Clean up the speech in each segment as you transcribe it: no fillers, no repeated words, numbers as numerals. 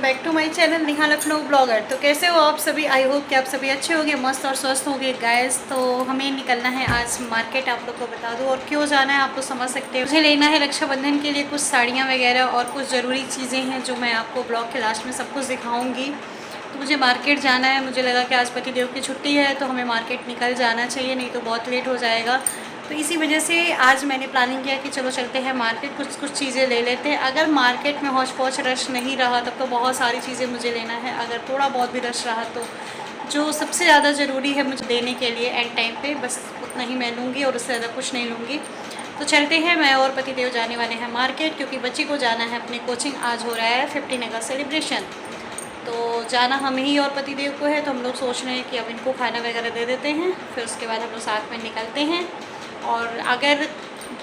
Back to my channel Neha Lucknow blogger. तो कैसे हो आप सभी? आई होप कि आप सभी अच्छे होंगे, मस्त और स्वस्थ होंगे गाइस। तो हमें निकलना है आज मार्केट, आप लोग को बता दूं। और क्यों जाना है आप तो समझ सकते हो। मुझे लेना है रक्षाबंधन के लिए कुछ साड़ियाँ वगैरह और कुछ ज़रूरी चीज़ें हैं जो मैं आपको ब्लॉग के लास्ट में सब कुछ दिखाऊँगी। तो मुझे मार्केट जाना है। मुझे लगा कि आज पतिदेव की छुट्टी है तो हमें मार्केट निकल जाना चाहिए, नहीं तो बहुत लेट हो जाएगा। तो इसी वजह से आज मैंने प्लानिंग किया कि चलो चलते हैं मार्केट, कुछ चीज़ें ले लेते हैं। अगर मार्केट में हौच पौच रश नहीं रहा तब तो बहुत सारी चीज़ें मुझे लेना है। अगर थोड़ा बहुत भी रश रहा तो जो सबसे ज़्यादा ज़रूरी है मुझे देने के लिए एंड टाइम पे, बस उतना ही मैं लूँगी और उससे ज़्यादा कुछ नहीं लूँगी। तो चलते हैं, मैं और पतिदेव जाने वाले हैं मार्केट, क्योंकि बच्ची को जाना है अपनी कोचिंग। आज हो रहा है 15 अगस्त सेलिब्रेशन, तो जाना हम ही और पतिदेव को है। तो हम लोग सोच रहे हैं कि अब इनको खाना वगैरह दे देते हैं, फिर उसके बाद हम लोग साथ में निकलते हैं। और अगर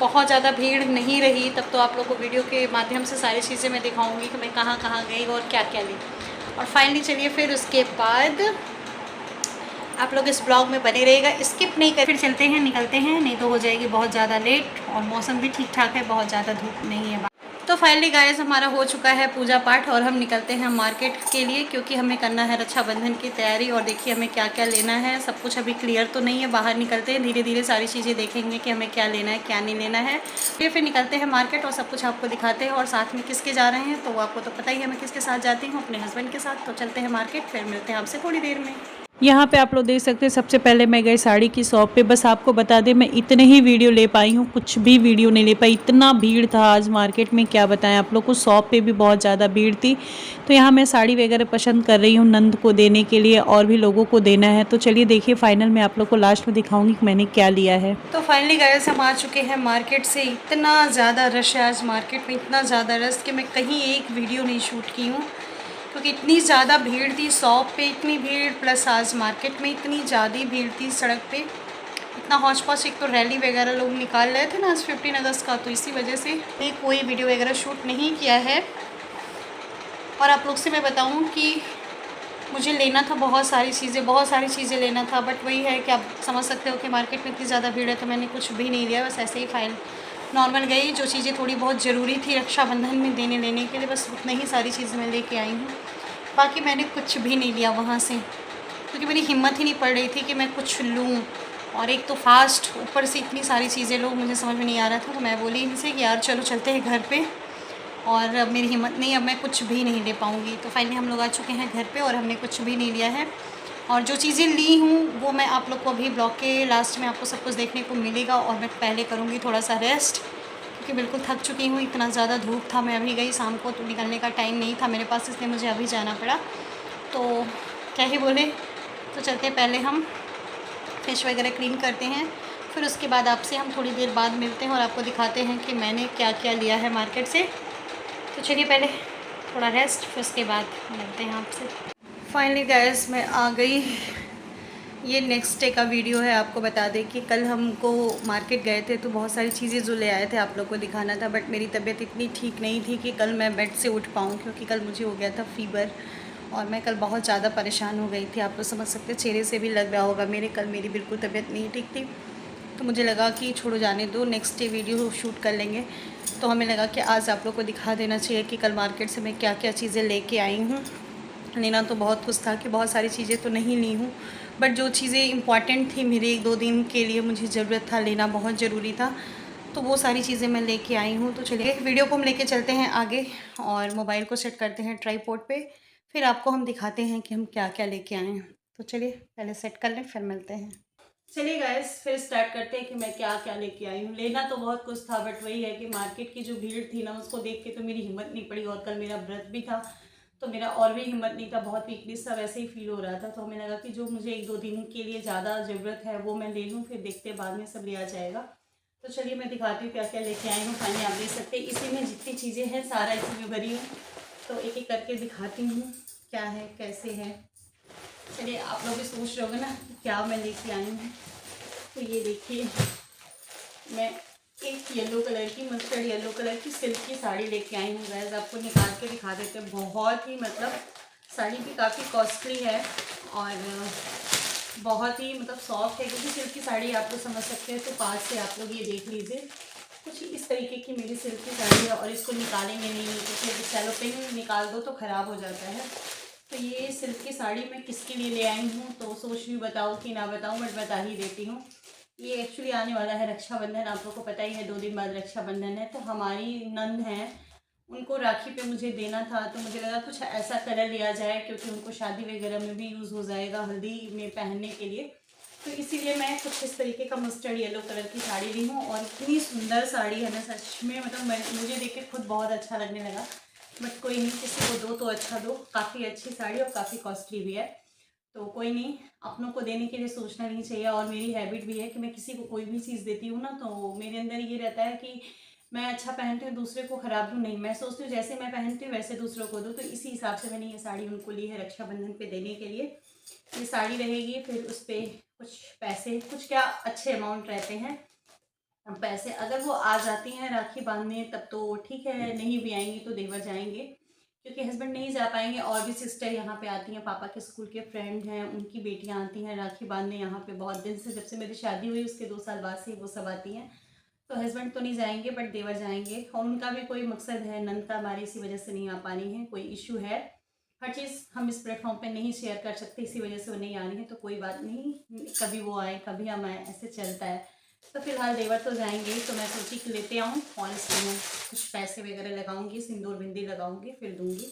बहुत ज़्यादा भीड़ नहीं रही तब तो आप लोग को वीडियो के माध्यम से सारी चीज़ें मैं दिखाऊंगी कि मैं कहाँ कहाँ गई और क्या क्या ली। और फाइनली चलिए फिर उसके बाद आप लोग इस ब्लॉग में बने रहेगा, स्किप नहीं कर। फिर चलते हैं, निकलते हैं, नहीं तो हो जाएगी बहुत ज़्यादा लेट। और मौसम भी ठीक ठाक है, बहुत ज़्यादा धूप नहीं है। तो फाइनली गाइस हमारा हो चुका है पूजा पाठ और हम निकलते हैं मार्केट के लिए, क्योंकि हमें करना है रक्षाबंधन की तैयारी। और देखिए हमें क्या क्या लेना है, सब कुछ अभी क्लियर तो नहीं है। बाहर निकलते हैं, धीरे धीरे सारी चीज़ें देखेंगे कि हमें क्या लेना है क्या नहीं लेना है। फिर निकलते हैं मार्केट और सब कुछ आपको दिखाते हैं। और साथ में किसके जा रहे हैं तो वो आपको तो पता ही है, मैं किसके साथ जाती हूँ, अपने हस्बैंड के साथ। तो चलते हैं मार्केट, फिर मिलते हैं आपसे थोड़ी देर में। यहाँ पे आप लोग देख सकते हैं, सबसे पहले मैं गई साड़ी की शॉप पे। बस आपको बता दें मैं इतने ही वीडियो ले पाई हूँ, कुछ भी वीडियो नहीं ले पाई, इतना भीड़ था आज मार्केट में, क्या बताएं आप लोग को। शॉप पे भी बहुत ज़्यादा भीड़ थी। तो यहाँ मैं साड़ी वगैरह पसंद कर रही हूँ नंद को देने के लिए, और भी लोगों को देना है। तो चलिए देखिए, फाइनल मैं आप लोग को लास्ट में दिखाऊंगी कि मैंने क्या लिया है। तो फाइनली गाइस हम आ चुके हैं मार्केट से। इतना ज़्यादा रश है आज मार्केट में, इतना ज़्यादा रश कि मैं कहीं एक वीडियो नहीं शूट की हूँ, क्योंकि इतनी ज़्यादा भीड़ थी। शॉप पे इतनी भीड़, प्लस आज मार्केट में इतनी ज़्यादा भीड़ थी। सड़क पे इतना हौच पौच, एक तो रैली वगैरह लोग निकाल रहे थे ना आज 15 अगस्त का, तो इसी वजह से कोई वीडियो वगैरह शूट नहीं किया है। और आप लोग से मैं बताऊं कि मुझे लेना था बहुत सारी चीज़ें लेना था, बट वही है कि आप समझ सकते हो कि मार्केट में इतनी ज़्यादा भीड़ है तो मैंने कुछ भी नहीं लिया। बस ऐसे ही फाइल नॉर्मल गई, जो चीज़ें थोड़ी बहुत ज़रूरी थी रक्षाबंधन में देने लेने के लिए, बस उतनी ही सारी चीज़ें मैं लेके आई हूँ। बाकी मैंने कुछ भी नहीं लिया वहाँ से, क्योंकि मेरी हिम्मत ही नहीं पड़ रही थी कि मैं कुछ लूँ। और एक तो फास्ट, ऊपर से इतनी सारी चीज़ें लो, मुझे समझ में नहीं आ रहा था। तो मैं बोली इनसे कि यार चलो चलते हैं घर पे, और अब मेरी हिम्मत नहीं, अब मैं कुछ भी नहीं ले पाऊँगी। तो फाइनली हम लोग आ चुके हैं घर पे और हमने कुछ भी नहीं लिया है। और जो चीज़ें ली हूँ वो मैं आप लोग को अभी ब्लॉग के लास्ट में आपको सब कुछ देखने को मिलेगा। और मैं पहले करूँगी थोड़ा सा रेस्ट, क्योंकि बिल्कुल थक चुकी हूँ। इतना ज़्यादा धूप था, मैं अभी गई शाम को तो निकलने का टाइम नहीं था मेरे पास, इसलिए मुझे अभी जाना पड़ा। तो क्या ही बोले, तो चलते हैं, पहले हम फेस वगैरह क्लीन करते हैं, फिर उसके बाद आपसे हम थोड़ी देर बाद मिलते हैं और आपको दिखाते हैं कि मैंने क्या क्या लिया है मार्केट से। तो चलिए पहले थोड़ा रेस्ट, फिर उसके बाद मिलते हैं आपसे। फाइनली गाइस मैं आ गई। ये नेक्स्ट डे का वीडियो है। आपको बता दें कि कल हमको मार्केट गए थे तो बहुत सारी चीज़ें जो ले आए थे आप लोग को दिखाना था, बट मेरी तबीयत इतनी ठीक नहीं थी कि कल मैं बेड से उठ पाऊँ, क्योंकि कल मुझे हो गया था फीवर। और मैं कल बहुत ज़्यादा परेशान हो गई थी, आप तो समझ सकते, चेहरे से भी लग रहा होगा मेरे, कल मेरी बिल्कुल तबीयत नहीं ठीक थी। तो मुझे लगा कि छोड़ो जाने दो, नेक्स्ट डे वीडियो शूट कर लेंगे। तो हमें लगा कि आज आप लोग को दिखा देना चाहिए कि कल मार्केट से मैं क्या क्या चीज़ें लेके आई हूँ। लेना तो बहुत कुछ था कि बहुत सारी चीज़ें तो नहीं ली हूँ, बट जो चीज़ें इंपॉर्टेंट थी मेरे 1-2 दिन के लिए, मुझे ज़रूरत था लेना, बहुत ज़रूरी था, तो वो सारी चीज़ें मैं लेके आई हूँ। तो चलिए वीडियो को हम लेके चलते हैं आगे और मोबाइल को सेट करते हैं ट्राइपॉड पे, फिर आपको हम दिखाते हैं कि हम क्या क्या लेके आए हैं। तो चलिए पहले सेट कर लें, फिर मिलते हैं। चलिए गाइस फिर स्टार्ट करते हैं कि मैं क्या क्या लेके आई हूँ। लेना तो बहुत कुछ था, बट वही है कि मार्केट की जो भीड़ थी ना, उसको देख के तो मेरी हिम्मत नहीं पड़ी। और कल मेरा व्रत भी था तो मेरा और भी हिम्मत नहीं था, बहुत वीकनेस सा वैसे ही फील हो रहा था। तो हमें लगा कि जो मुझे 1-2 दिन के लिए ज़्यादा ज़रूरत है वो मैं ले लूँ, फिर देखते बाद में सब लिया जाएगा। तो चलिए मैं दिखाती हूँ क्या क्या लेके आई हूँ। फाइनली आप देख सकते हैं इसी में जितनी चीज़ें हैं सारा इसी में भरी हूँ। तो एक एक करके दिखाती हूँ क्या है कैसे है। चलिए आप लोग भी सोच रहे होंगे ना कि क्या मैं लेके आई हूँ। तो ये देखिए, मैं एक येलो कलर की, मस्टर्ड येलो कलर की सिल्क की साड़ी लेके आई हूँ। गाइस आपको निकाल के दिखा देते हैं, बहुत ही मतलब साड़ी भी काफ़ी कॉस्टली है और बहुत ही मतलब सॉफ्ट है, क्योंकि सिल्क की साड़ी आप लोग समझ सकते हैं। तो पास से आप लोग ये देख लीजिए, कुछ इस तरीके की मेरी सिल्क की साड़ी है और इसको निकालेंगे नहीं, क्योंकि सेलोपिन निकाल दो तो ख़राब हो जाता है। तो ये सिल्क की साड़ी मैं किसके लिए ले आई हूँ, तो सोच रही बताऊँ कि ना बताऊँ, बट बता ही देती हूँ। ये एक्चुअली आने वाला है रक्षाबंधन, आप लोगों को पता ही है 2 दिन बाद रक्षाबंधन है। तो हमारी नंद हैं, उनको राखी पे मुझे देना था, तो मुझे लगा कुछ ऐसा कलर लिया जाए, क्योंकि उनको शादी वगैरह में भी यूज़ हो जाएगा, हल्दी में पहनने के लिए। तो इसीलिए मैं कुछ इस तरीके का मस्टर्ड येलो कलर की साड़ी ली हूँ। और इतनी सुंदर साड़ी है ना, सच में मतलब मुझे देख के खुद बहुत अच्छा लगने लगा। बट कोई नहीं, किसी को दो तो अच्छा दो। काफ़ी अच्छी साड़ी और काफ़ी कॉस्टली भी है, तो कोई नहीं, अपनों को देने के लिए सोचना नहीं चाहिए। और मेरी हैबिट भी है कि मैं किसी को कोई भी चीज़ देती हूँ ना, तो मेरे अंदर ये रहता है कि मैं अच्छा पहनती हूँ, दूसरे को ख़राब दूँ नहीं। मैं सोचती हूँ जैसे मैं पहनती हूँ वैसे दूसरों को दूँ। तो इसी हिसाब से मैंने ये साड़ी उनको ली है रक्षाबंधन पे देने के लिए। ये साड़ी रहेगी, फिर उस पर कुछ पैसे, कुछ क्या अच्छे अमाउंट रहते हैं पैसे, अगर वो आ जाती हैं राखी बांधने तब तो ठीक है, नहीं भी आएंगी तो देवर जाएंगे, क्योंकि हस्बैंड नहीं जा पाएंगे। और भी सिस्टर यहाँ पे आती हैं, पापा के स्कूल के फ्रेंड हैं, उनकी बेटियाँ आती हैं राखी बांधने यहाँ पे बहुत दिन से। जब से मेरी शादी हुई उसके 2 साल बाद से वो सब आती हैं। तो हस्बैंड तो नहीं जाएंगे, बट देवर जाएंगे। और उनका भी कोई मकसद है, नंद का हमारी इसी वजह से नहीं आ पानी है, कोई इशू है। हर चीज़ हम इस प्लेटफॉर्म पे नहीं शेयर कर सकते, इसी वजह से वो नहीं आ रही है। तो कोई बात नहीं, कभी वो आए कभी हम आए, ऐसे चलता है। तो फिलहाल देवर तो जाएंगे, तो मैं सोची कि लेते आऊँ और इसमें मैं कुछ पैसे वगैरह लगाऊंगी, सिंदूर बिंदी लगाऊंगी, फिर दूंगी।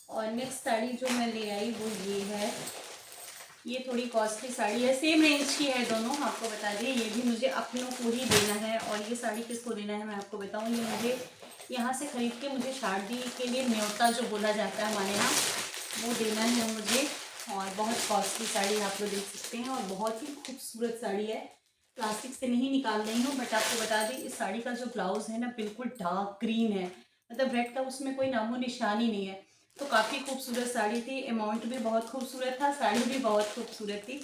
और नेक्स्ट साड़ी जो मैं ले आई वो ये है। ये थोड़ी कॉस्टली साड़ी है, सेम रेंज की है दोनों, आपको बता दें। ये भी मुझे अपनों को ही देना है। और ये साड़ी किसको देना है मैं आपको बताऊँ। ये मुझे यहाँ से ख़रीद के, मुझे शादी के लिए न्योता जो बोला जाता है हमारे यहाँ, वो देना है मुझे। और बहुत कॉस्टली साड़ी आप लोग देख सकते हैं, और बहुत ही खूबसूरत साड़ी है। प्लास्टिक से नहीं निकाल रही हूँ, बट आपको बता दें इस साड़ी का जो ब्लाउज़ है ना, बिल्कुल डार्क ग्रीन है, मतलब रेड का उसमें कोई नामो निशान ही नहीं है। तो काफ़ी खूबसूरत साड़ी थी, अमाउंट भी बहुत खूबसूरत था, साड़ी भी बहुत खूबसूरत थी।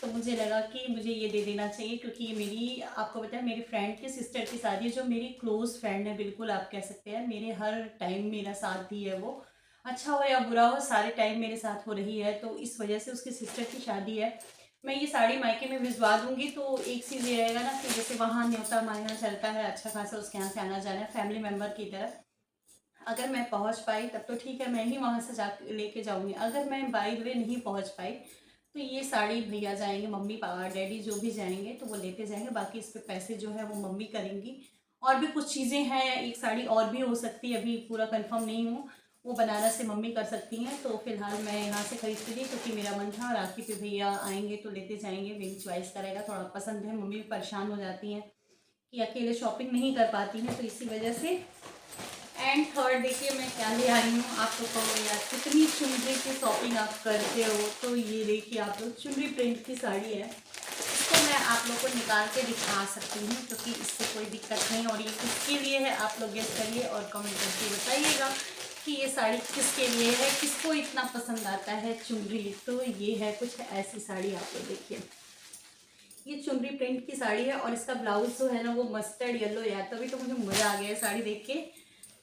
तो मुझे लगा कि मुझे ये दे देना चाहिए, क्योंकि ये मेरी, आपको पता है, मेरी फ्रेंड की सिस्टर की शादी है, जो मेरी क्लोज़ फ्रेंड है, बिल्कुल आप कह सकते हैं। मेरे हर टाइम मेरा साथ दी है वो, अच्छा हो या बुरा हो, सारे टाइम मेरे साथ हो रही है। तो इस वजह से उसकी सिस्टर की शादी है। मैं ये साड़ी मायके में भिजवा दूंगी, तो एक चीज़ ये रहेगा ना कि जैसे वहाँ न्योता हमारे यहाँ चलता है अच्छा खासा, उसके यहाँ से आना जाना है फैमिली मेम्बर की तरह। अगर मैं पहुंच पाई तब तो ठीक है, मैं ही वहाँ से जा लेके जाऊँगी। अगर मैं बाय द वे नहीं पहुँच पाई, तो ये साड़ी भैया जाएंगे, मम्मी पापा डैडी जो भी जाएंगे तो वो लेते जाएंगे। बाकी इस पे पैसे जो है वो मम्मी करेंगी। और भी कुछ चीज़ें हैं, एक साड़ी और भी हो सकती है, अभी पूरा कंफर्म नहीं हूँ, वो बनारस से मम्मी कर सकती हैं। तो फिलहाल मैं यहाँ से खरीद के ली, क्योंकि मेरा मन था राखी पे भैया आएंगे तो लेते जाएंगे, मेरी चॉइस का रहेगा, थोड़ा पसंद है। मम्मी भी परेशान हो जाती हैं कि अकेले शॉपिंग नहीं कर पाती हैं, तो इसी वजह से। एंड थर्ड देखिए मैं क्या ले आई हूँ। आप तो कहो यार कितनी चुनरी की शॉपिंग आप करते हो, तो ये देखिए आप लोग, चुनरी प्रिंट की साड़ी है। इसको मैं आप लोग को निकाल के दिखा सकती हूँ, क्योंकि इससे कोई दिक्कत नहीं। और ये किसके लिए है आप लोग गेस करिए और कमेंट करके बताइएगा कि ये साड़ी किसके लिए है, किसको इतना पसंद आता है चुनरी। तो ये है कुछ ऐसी साड़ी, आप लोग देखिए, ये चुनरी प्रिंट की साड़ी है। और इसका ब्लाउज जो है ना वो मस्टर्ड येलो है, तभी तो मुझे मज़ा आ गया है साड़ी देख के।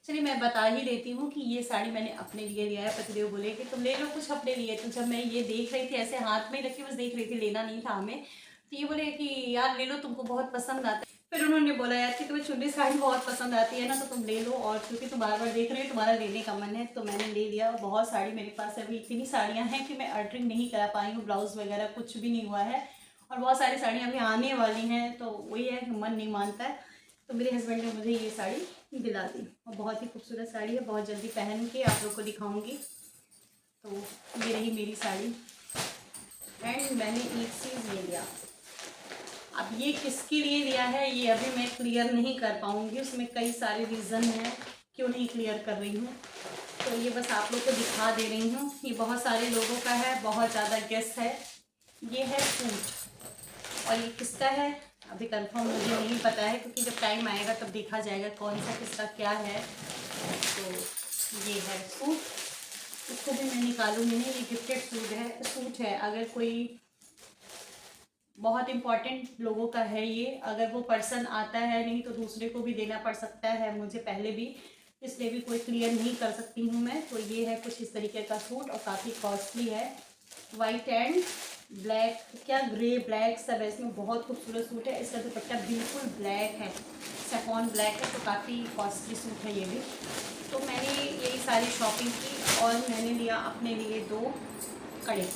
चलिए मैं बता ही देती हूँ कि ये साड़ी मैंने अपने लिए लिया है। पतिदेव बोले कि तुम ले लो कुछ अपने लिए। तो जब मैं ये देख रही थी, ऐसे हाथ में रखी बस देख रही थी, लेना नहीं था हमें, तो ये बोले कि यार ले लो, तुमको बहुत पसंद आता है। फिर उन्होंने बोला यार कि तुम्हें चुन्नी साड़ी बहुत पसंद आती है ना, तो तुम ले लो, और क्योंकि तुम बार बार देख रहे हो तुम्हारा लेने का मन है, तो मैंने ले लिया। बहुत साड़ी मेरे पास अभी इतनी साड़ियाँ हैं कि मैं ऑर्डरिंग नहीं करा पाई हूँ, ब्लाउज़ वगैरह कुछ भी नहीं हुआ है। और बहुत सारी साड़ियाँ अभी आने वाली हैं, तो वही है कि मन नहीं मानता है। तो मेरे हस्बैंड ने मुझे ये साड़ी दिला दी, और बहुत ही खूबसूरत साड़ी है, बहुत जल्दी पहन के आप लोग को दिखाऊंगी। तो ये रही मेरी साड़ी। एंड मैंने एक चीज़ ले लिया, अब ये किसके लिए लिया है ये अभी मैं क्लियर नहीं कर पाऊँगी, उसमें कई सारे रीज़न हैं क्यों नहीं क्लियर कर रही हूँ। तो ये बस आप लोग को दिखा दे रही हूँ। ये बहुत सारे लोगों का है, बहुत ज़्यादा गेस है। ये है सूट, और ये किसका है अभी कंफर्म मुझे नहीं पता है, क्योंकि जब टाइम आएगा तब देखा जाएगा कौन सा किसका क्या है। तो ये है सूट, इसको भी मैं निकालूंगी नहीं, ये गिफ्टेड सूट है। अगर कोई बहुत इम्पॉर्टेंट लोगों का है ये, अगर वो पर्सन आता है, नहीं तो दूसरे को भी देना पड़ सकता है मुझे पहले भी, इसलिए भी कोई क्लियर नहीं कर सकती हूँ मैं। तो ये है कुछ इस तरीके का सूट, और काफ़ी कॉस्टली है, वाइट एंड ब्लैक क्या ग्रे ब्लैक सब है इसमें, बहुत खूबसूरत सूट है। इसका दुपट्टा बिल्कुल ब्लैक है, सैफॉन ब्लैक है, तो काफ़ी कॉस्टली सूट है ये भी। तो मैंने यही सारी शॉपिंग की और मैंने लिया अपने लिए 2 कड़े।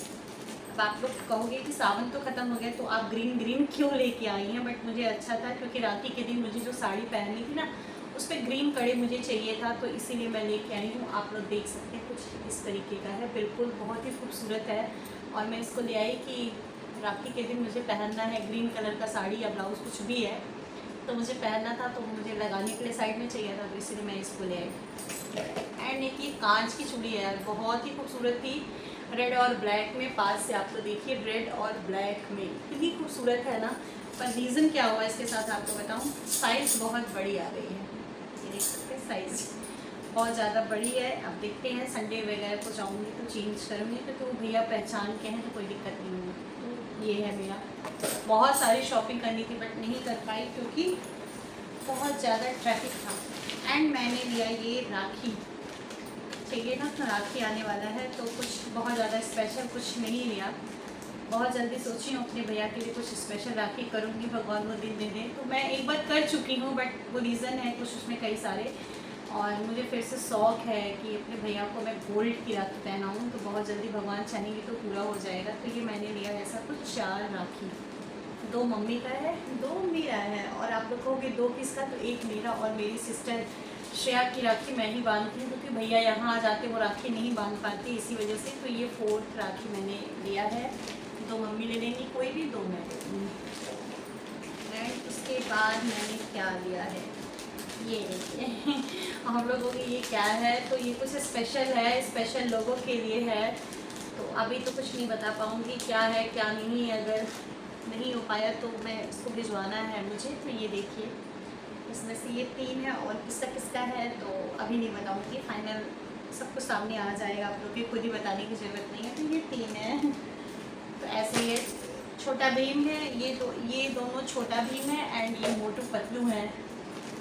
अब आप लोग कहोगे कि सावन तो ख़त्म हो गया तो आप ग्रीन ग्रीन क्यों लेके आई हैं, बट मुझे अच्छा था क्योंकि राखी के दिन मुझे जो साड़ी पहननी थी ना उस पर ग्रीन कड़े मुझे चाहिए था, तो इसीलिए मैं लेके आई हूँ। आप लोग देख सकते हैं कुछ इस तरीके का है, बिल्कुल बहुत ही खूबसूरत है। और मैं इसको ले आई कि राखी के दिन मुझे पहनना है, ग्रीन कलर का साड़ी या ब्लाउज़ कुछ भी है तो मुझे पहनना था, तो मुझे लगाने के लिए साइड में चाहिए था, तो इसीलिए मैं इसको ले आई। एंड एक ये कांच की चूड़ी है, बहुत ही खूबसूरत थी, रेड और ब्लैक में। पास से आप तो देखिए, रेड और ब्लैक में इतनी खूबसूरत है ना। पर रीज़न क्या हुआ इसके साथ आपको बताऊं, साइज़ बहुत बड़ी आ गई है, ये देख सकते हैं साइज़ बहुत ज़्यादा बड़ी है। अब देखते हैं संडे वगैरह को जाऊँगी तो चेंज करूँगी, तो भैया पहचान के हैं तो कोई दिक्कत नहीं होगी। तो ये है मेरा, बहुत सारी शॉपिंग करनी थी बट नहीं कर पाई क्योंकि बहुत ज़्यादा ट्रैफिक था। एंड मैंने लिया ये राखी, चाहिए ना, राखी आने वाला है तो कुछ बहुत ज़्यादा स्पेशल कुछ नहीं लिया। बहुत जल्दी सोची हूँ अपने भैया के लिए कुछ स्पेशल राखी करूँगी, भगवान वो दिन दे दें। तो मैं एक बार कर चुकी हूँ बट वो रीज़न है कुछ उसमें कई सारे, और मुझे फिर से शौक़ है कि अपने भैया को मैं गोल्ड की राखी पहनाऊँ, तो बहुत जल्दी भगवान चाहेंगे तो पूरा हो जाएगा। तो ये मैंने लिया ऐसा कुछ 4 राखी, 2 मम्मी का है, 2 मेरा है। और आप लोग कहोगे 2 किसका, तो एक मेरा और मेरी सिस्टर श्रेया की राखी मैं ही बांधती हूँ क्योंकि भैया यहाँ आ जाते वो राखी नहीं बांध पाती, इसी वजह से। तो ये 4th राखी मैंने लिया है, 2 मम्मी ले लेंगी कोई भी, 2 मैं ले लूँगी। एंड उसके बाद मैंने क्या लिया है, ये देखिए हम लोगों की ये क्या है, तो ये कुछ स्पेशल है, स्पेशल लोगों के लिए है। तो अभी तो कुछ नहीं बता पाऊँगी क्या है क्या नहीं, अगर नहीं हो पाया तो मैं इसको भिजवाना है मुझे। तो ये देखिए इसमें से ये 3 है और किसका किसका है तो अभी नहीं बताऊँगी, फाइनल सब कुछ सामने आ जाएगा, आप लोग की खुद ही बताने की ज़रूरत नहीं है। तो ये 3 है। तो ऐसे ये छोटा भीम है, ये दोनों छोटा भीम है एंड ये मोटू पतलू है।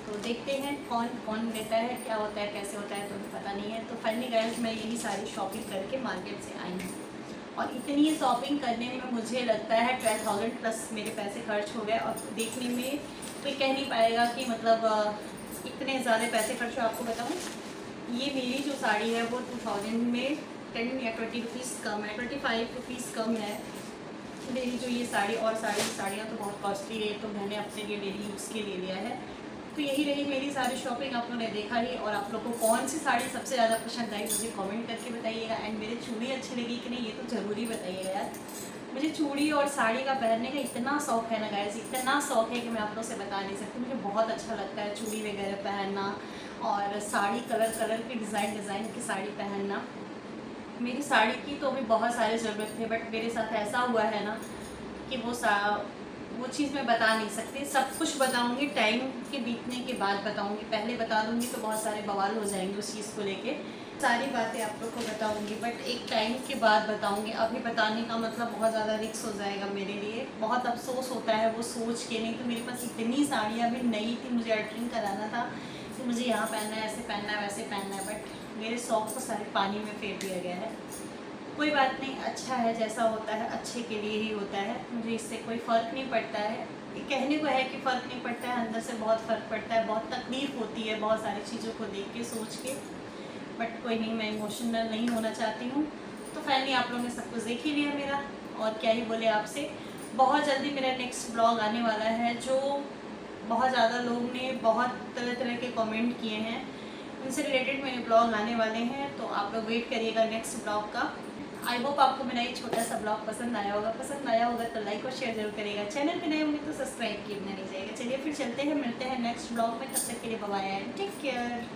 तो देखते हैं कौन कौन लेता है, क्या होता है, कैसे होता है, तो पता नहीं है। तो फाइनली गाइस मैं यही सारी शॉपिंग करके मार्केट से आई हूँ और इतनी शॉपिंग करने में मुझे लगता है 12,000 प्लस मेरे पैसे खर्च हो गए। और देखने में कोई कह नहीं पाएगा कि मतलब इतने ज़्यादा पैसे खर्च हो। आपको बताऊँ, ये मेरी जो साड़ी है वो 2000 में 10 या 20 रुपीज़ कम है, 25 रुपीज़ कम है मेरी जो ये साड़ी। और साड़ियाँ तो बहुत कॉस्टली है, तो मैंने अपने लिए डेली यूज़ के लिए लिया है। तो यही रही मेरी सारी शॉपिंग, आप लोगों ने देखा ही। और आप लोग को कौन सी साड़ी सबसे ज़्यादा पसंद आई मुझे कमेंट करके बताइएगा। एंड मेरे चूड़ी अच्छी लगी कि नहीं ये तो ज़रूरी बताइएगा यार। मुझे चूड़ी और साड़ी का पहनने का इतना शौक़ है ना गाइस, इतना शौक़ है कि मैं आप लोग से बता नहीं सकती। मुझे बहुत अच्छा लगता है चूड़ी वगैरह पहनना और साड़ी कलर की डिज़ाइन की साड़ी पहनना। मेरी साड़ी की तो अभी बहुत सारी ज़रूरत थे बट मेरे साथ ऐसा हुआ है ना कि वो चीज़ मैं बता नहीं सकती। सब कुछ बताऊंगी टाइम के बीतने के बाद बताऊंगी, पहले बता दूंगी तो बहुत सारे बवाल हो जाएंगे उस चीज़ को लेके। सारी बातें आप लोग को बताऊंगी बट एक टाइम के बाद बताऊंगी। अभी बताने का मतलब बहुत ज़्यादा रिस्क हो जाएगा मेरे लिए, बहुत अफसोस होता है वो सोच के। नहीं तो मेरे पास इतनी साड़ियाँ भी नई थी, मुझे अल्टरिंग कराना था कि मुझे यहाँ पहनना है, ऐसे पहनना है, वैसे पहनना है, बट मेरे शौक़ को सारे पानी में फेर दिया गया है। कोई बात नहीं, अच्छा है, जैसा होता है अच्छे के लिए ही होता है। मुझे इससे कोई फ़र्क नहीं पड़ता है। ये कहने को है कि फ़र्क नहीं पड़ता है, अंदर से बहुत फ़र्क पड़ता है, बहुत तकलीफ़ होती है बहुत सारी चीज़ों को देख के सोच के। बट कोई नहीं, मैं इमोशनल नहीं होना चाहती हूँ। तो फाइनली आप लोगों ने सब कुछ देख ही लिया मेरा, और क्या ही बोले आपसे। बहुत जल्दी मेरा नेक्स्ट ब्लॉग आने वाला है, जो बहुत ज़्यादा लोग ने बहुत तरह तरह के कमेंट किए हैं, उनसे रिलेटेड मेरे ब्लॉग आने वाले हैं। तो आप लोग वेट करिएगा नेक्स्ट ब्लॉग का। आई होप आपको मेरा एक छोटा सा ब्लॉग पसंद आया होगा तो लाइक और शेयर जरूर करिएगा। चैनल पे नए होंगे तो सब्सक्राइब किए बिना नहीं जाएगा। चलिए फिर चलते हैं, मिलते हैं नेक्स्ट ब्लॉग में, तब तक के लिए bye bye and take care.